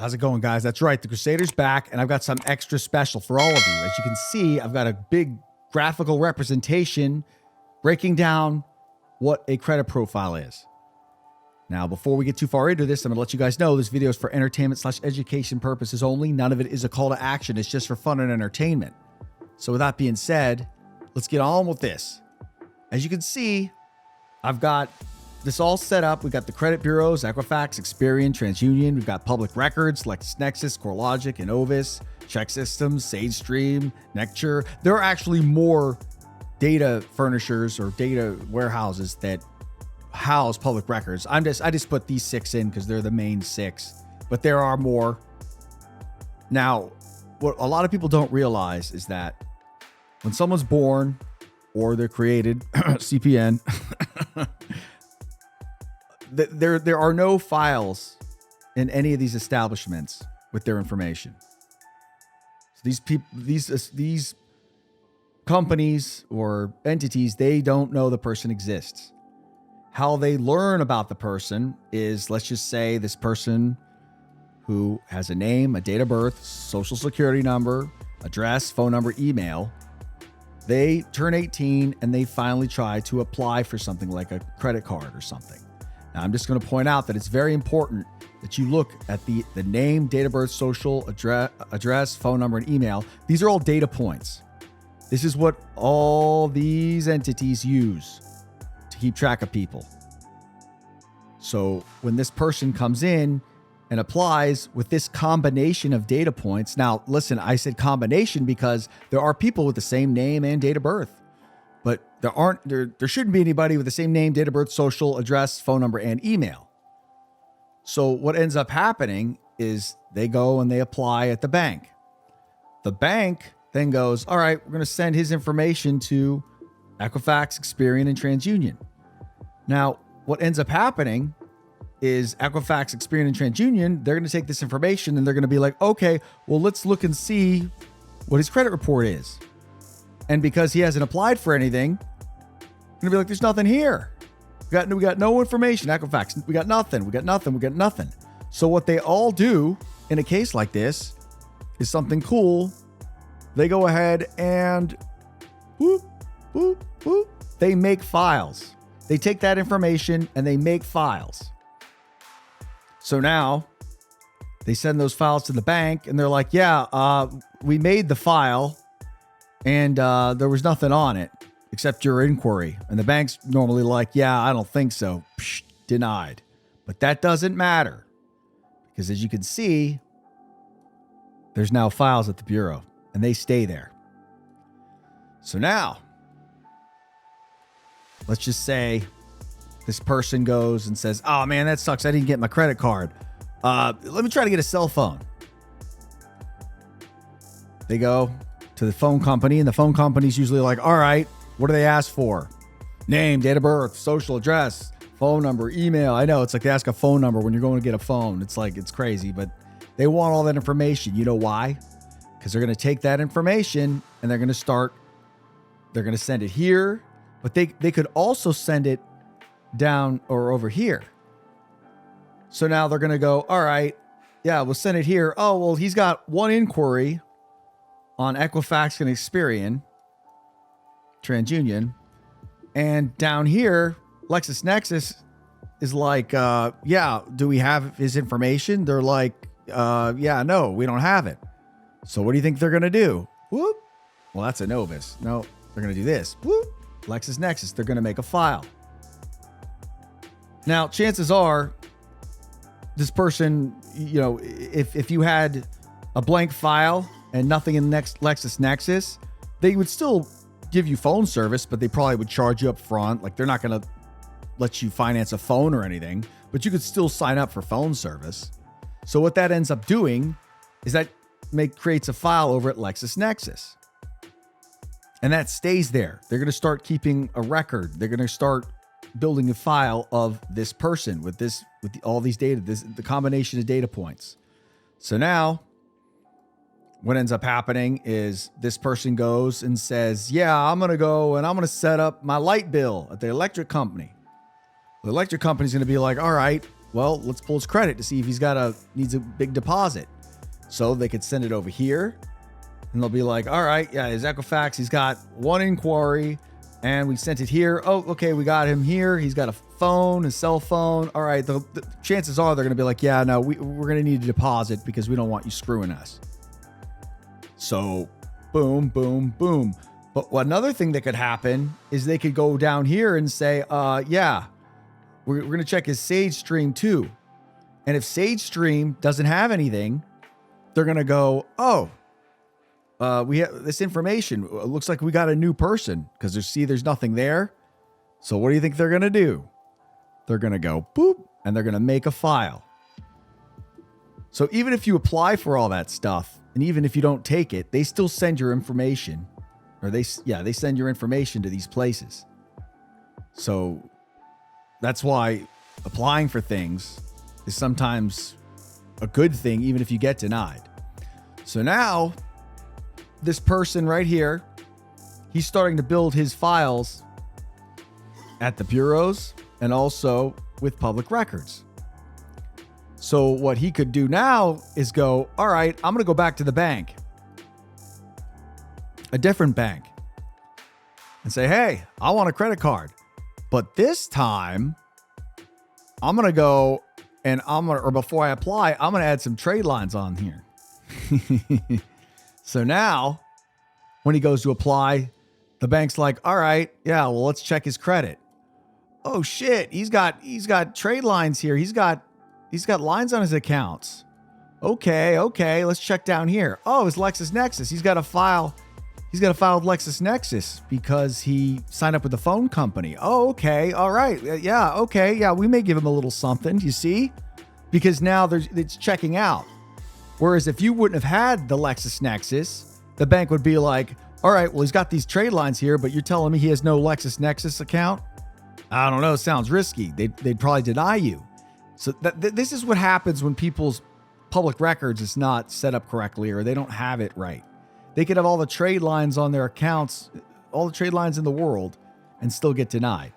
How's it going, guys? That's right. The Crusader's back, and I've got some extra special for all of you. As you can see, I've got a big graphical representation breaking down what a credit profile is. Now, before we get too far into this, I'm going to let you guys know this video is for entertainment/education purposes only. None of it is a call to action. It's just for fun and entertainment. So with that being said, let's get on with this. As you can see, I've got this all set up. We've got the credit bureaus, Equifax, Experian, TransUnion. We've got public records, LexisNexis, CoreLogic, Innovis, Check Systems, SageStream, Nectar. There are actually more data furnishers or data warehouses that house public records. I just put these 6 in because they're the main 6, but there are more. Now, what a lot of people don't realize is that when someone's born or they're created, CPN, there are no files in any of these establishments with their information. So these people, these companies or entities, they don't know the person exists. How they learn about the person is, let's just say this person who has a name, a date of birth, social security number, address, phone number, email. They turn 18 and they finally try to apply for something like a credit card or something. Now, I'm just going to point out that it's very important that you look at the name, date of birth, social address, phone number, and email. These are all data points. This is what all these entities use to keep track of people. So when this person comes in and applies with this combination of data points, now listen, I said combination because there are people with the same name and date of birth. But there shouldn't be anybody with the same name, date of birth, social address, phone number, and email. So what ends up happening is they go and they apply at the bank. The bank then goes, all right, we're going to send his information to Equifax, Experian, and TransUnion. Now, what ends up happening is Equifax, Experian, and TransUnion, they're going to take this information and they're going to be like, okay, well, let's look and see what his credit report is. And because he hasn't applied for anything, I'm gonna be like, there's nothing here. We got no information. Equifax, we got nothing. So what they all do in a case like this is something cool. They go ahead and whoop, whoop, whoop. They make files. They take that information and they make files. So now they send those files to the bank and they're like, yeah, we made the file. And there was nothing on it except your inquiry. And the bank's normally like, yeah, I don't think so. Psh, denied. But that doesn't matter. Because as you can see, there's now files at the bureau. And they stay there. So now, let's just say this person goes and says, oh man, that sucks. I didn't get my credit card. Let me try to get a cell phone. They go to the phone company, and the phone company's usually like, all right, what do they ask for? Name, date of birth, social address, phone number, email. I know it's like they ask a phone number when you're going to get a phone. It's like, it's crazy, but they want all that information. You know why? Because they're going to take that information and they're going to send it here, but they could also send it down or over here. So now they're going to go, all right, yeah, we'll send it here. Oh, well, he's got one inquiry on Equifax and Experian, TransUnion, and down here, LexisNexis is like, yeah, do we have his information? They're like, yeah, no, we don't have it. So what do you think they're going to do? Whoop. Well, that's Innovis. No, they're going to do this. Whoop. LexisNexis, they're going to make a file. Now, chances are this person, you know, if you had a blank file and nothing in LexisNexis, they would still give you phone service, but they probably would charge you up front. Like, they're not going to let you finance a phone or anything, but you could still sign up for phone service. So what that ends up doing is that creates a file over at LexisNexis. And that stays there. They're going to start keeping a record. They're going to start building a file of this person with all these data, the combination of data points. So now what ends up happening is this person goes and says, yeah, I'm going to go and I'm going to set up my light bill at the electric company. The electric company's going to be like, all right, well, let's pull his credit to see if needs a big deposit. So they could send it over here and they'll be like, all right, yeah, his Equifax, he's got one inquiry and we sent it here. Oh, okay, we got him here. He's got a phone, a cell phone. All right, the chances are they're going to be like, yeah, no, we're going to need a deposit because we don't want you screwing us. So boom, boom, boom. But another thing that could happen is they could go down here and say, yeah, we're going to check his Sage Stream too. And if Sage Stream doesn't have anything, they're going to go, oh, we have this information. It looks like we got a new person because there's nothing there. So what do you think they're going to do? They're going to go boop and they're going to make a file. So even if you apply for all that stuff and even if you don't take it, they still send your information or they send your information to these places. So that's why applying for things is sometimes a good thing, even if you get denied. So now this person right here, he's starting to build his files at the bureaus and also with public records. So what he could do now is go, all right, I'm going to go back to the bank, a different bank, and say, hey, I want a credit card. But this time I'm going to go and before I apply, I'm going to add some trade lines on here. So now when he goes to apply, the bank's like, all right, yeah, well, let's check his credit. Oh shit. He's got trade lines here. He's got lines on his accounts. Okay. Let's check down here. Oh, his LexisNexis. He's got a file with LexisNexis because he signed up with the phone company. Oh, okay. All right. Yeah. Okay. Yeah. We may give him a little something, you see, because now it's checking out. Whereas if you wouldn't have had the LexisNexis, the bank would be like, all right, well, he's got these trade lines here, but you're telling me he has no LexisNexis account? I don't know. Sounds risky. They'd probably deny you. So this is what happens when people's public records is not set up correctly or they don't have it right. They could have all the trade lines on their accounts, all the trade lines in the world, and still get denied.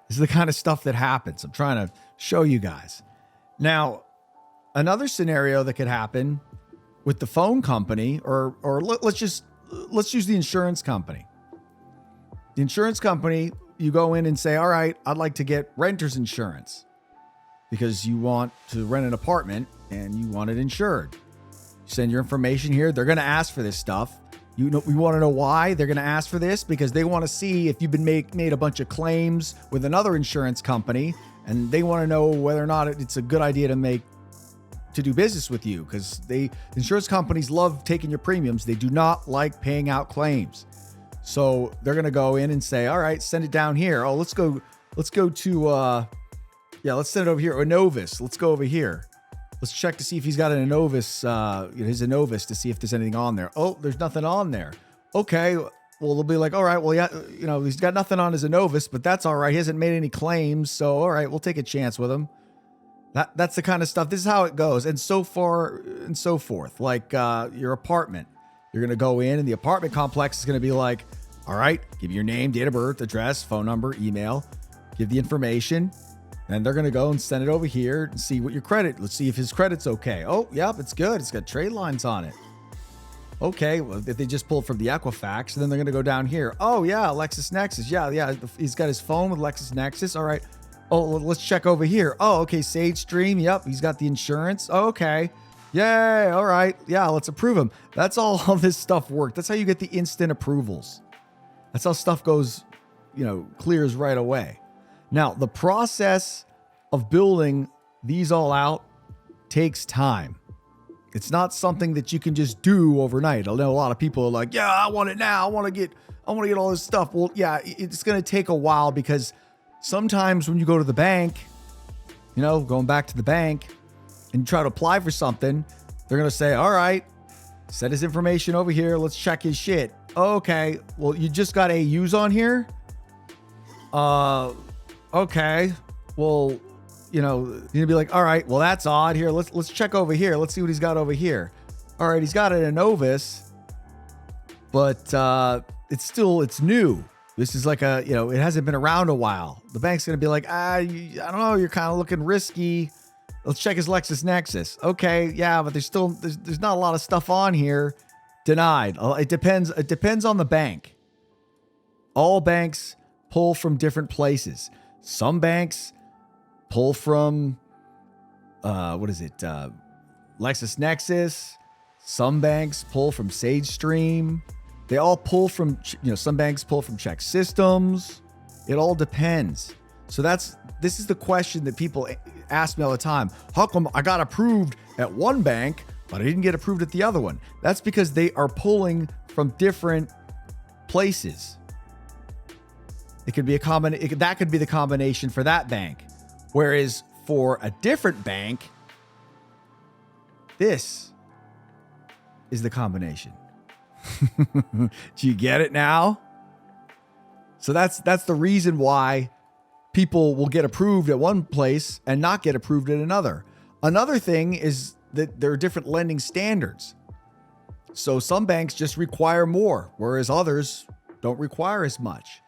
This is the kind of stuff that happens. I'm trying to show you guys. Now, another scenario that could happen with the phone company, or let's use the insurance company. The insurance company, you go in and say, all right, I'd like to get renter's insurance because you want to rent an apartment and you want it insured. You send your information here. They're going to ask for this stuff. We want to know why they're going to ask for this, because they want to see if you've been made a bunch of claims with another insurance company, and they want to know whether or not it's a good idea to do business with you, because insurance companies love taking your premiums. They do not like paying out claims. So they're going to go in and say, all right, send it down here. Oh, let's go to, let's send it over here. Enovis. Let's go over here. Let's check to see if he's got an Enovis, his Enovis, to see if there's anything on there. Oh, there's nothing on there. Okay. Well, they'll be like, all right, well, yeah, he's got nothing on his Enovis, but that's all right. He hasn't made any claims. So, all right, we'll take a chance with him. That's the kind of stuff. This is how it goes. And so far and so forth. Like your apartment, you're going to go in and the apartment complex is going to be like, all right, give your name, date of birth, address, phone number, email, give the information. And they're going to go and send it over here and see what your credit. Let's see if his credit's okay. Oh, yep, it's good. It's got trade lines on it. Okay, well, if they just pulled from the Equifax, then they're going to go down here. Oh, yeah, LexisNexis. Yeah, he's got his phone with LexisNexis. All right. Oh, well, let's check over here. Oh, okay, Sage Stream. Yep, he's got the insurance. Oh, okay. Yay, all right. Yeah, let's approve him. That's all this stuff works. That's how you get the instant approvals. That's how stuff goes, clears right away. Now, the process of building these all out takes time. It's not something that you can just do overnight. I know a lot of people are like, yeah, I want it now. I want to get all this stuff. Well, yeah, it's going to take a while, because sometimes when you go to the bank, going back to the bank and you try to apply for something, they're going to say, all right, set his information over here. Let's check his shit. Okay. Well, you just got AUs on here. Okay. Well, you're gonna be like, all right, well, that's odd. Here, let's check over here. Let's see what he's got over here. All right, he's got an Enovis, but it's new. This is like it hasn't been around a while. The bank's gonna be like, I don't know, you're kind of looking risky. Let's check his LexisNexis. Okay, yeah, but there's not a lot of stuff on here. Denied. It depends on the bank. All banks pull from different places. Some banks pull from LexisNexis. Some banks pull from SageStream. They all pull from, some banks pull from Check Systems. It all depends. So this is the question that people ask me all the time. How come I got approved at one bank, but I didn't get approved at the other one? That's because they are pulling from different places. It could be that could be the combination for that bank. Whereas for a different bank, this is the combination. Do you get it now? So that's the reason why people will get approved at one place and not get approved at another. Another thing is that there are different lending standards. So some banks just require more, whereas others don't require as much.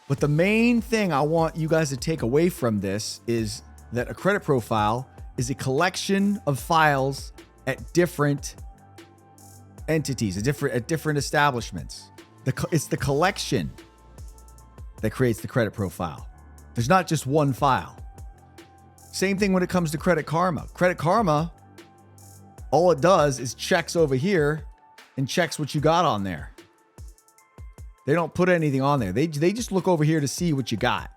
But the main thing I want you guys to take away from this is that a credit profile is a collection of files at different entities, at different establishments. It's the collection that creates the credit profile. There's not just one file. Same thing when it comes to Credit Karma. Credit Karma, all it does is checks over here and checks what you got on there. They don't put anything on there. They just look over here to see what you got.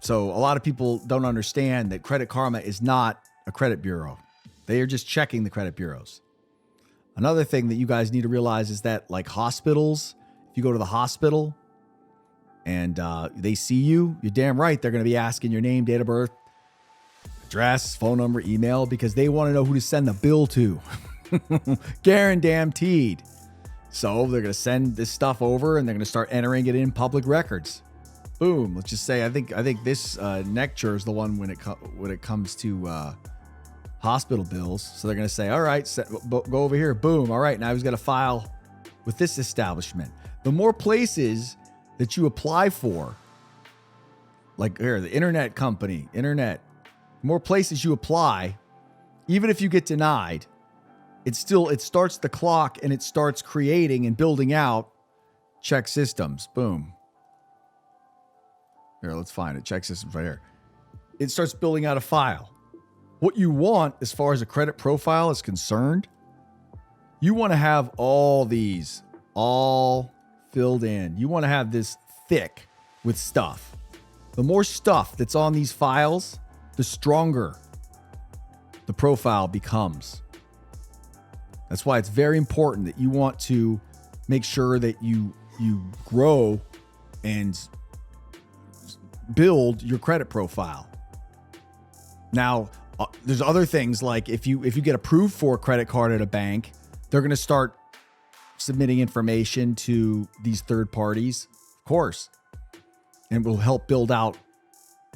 So a lot of people don't understand that Credit Karma is not a credit bureau. They are just checking the credit bureaus. Another thing that you guys need to realize is that, like hospitals, if you go to the hospital and they see you, you're damn right they're going to be asking your name, date of birth, address, phone number, email, because they want to know who to send the bill to. Guaranteed. So they're going to send this stuff over and they're going to start entering it in public records. Boom. Let's just say I think this Nectar is the one when it comes to hospital bills. So they're going to say, all right, go over here. Boom. All right. Now he's got a file with this establishment. The more places that you apply for, like here, the internet company, the more places you apply, even if you get denied, it starts the clock and it starts creating and building out check systems. Boom. Here, let's find it. Check systems right here. It starts building out a file. What you want as far as a credit profile is concerned, you want to have all these all filled in. You want to have this thick with stuff. The more stuff that's on these files, the stronger the profile becomes. That's why it's very important that you want to make sure that you grow and build your credit profile. Now, there's other things like if you get approved for a credit card at a bank, they're going to start submitting information to these third parties, of course, and will help build out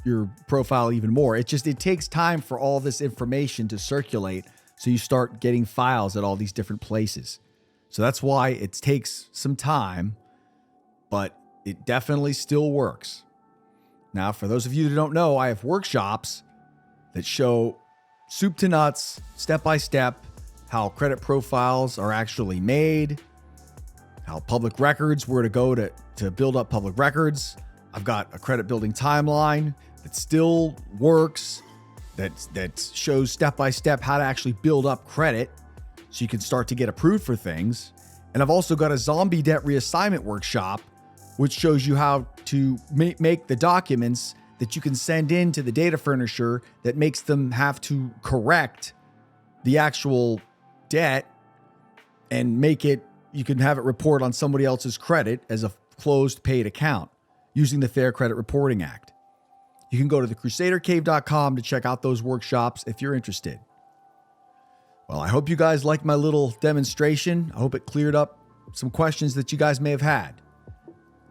your profile even more. It takes time for all this information to circulate. So you start getting files at all these different places. So that's why it takes some time, but it definitely still works. Now, for those of you that don't know, I have workshops that show soup to nuts, step by step, how credit profiles are actually made, how public records, where to go to build up public records. I've got a credit building timeline that still works, that shows step by step how to actually build up credit so you can start to get approved for things. And I've also got a zombie debt reassignment workshop, which shows you how to make the documents that you can send in to the data furnisher that makes them have to correct the actual debt and you can have it report on somebody else's credit as a closed paid account using the Fair Credit Reporting Act. You can go to thecrusadercave.com to check out those workshops if you're interested. Well, I hope you guys liked my little demonstration. I hope it cleared up some questions that you guys may have had.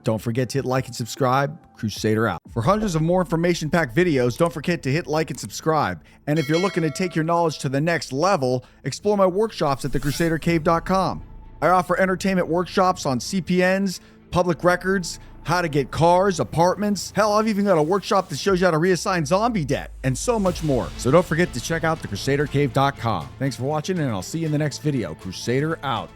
Don't forget to hit like and subscribe. Crusader out. For hundreds of more information-packed videos, don't forget to hit like and subscribe. And if you're looking to take your knowledge to the next level, explore my workshops at thecrusadercave.com. I offer entertainment workshops on CPNs, public records, how to get cars, apartments. Hell, I've even got a workshop that shows you how to reassign zombie debt and so much more. So don't forget to check out thecrusadercave.com. Thanks for watching, and I'll see you in the next video. Crusader out.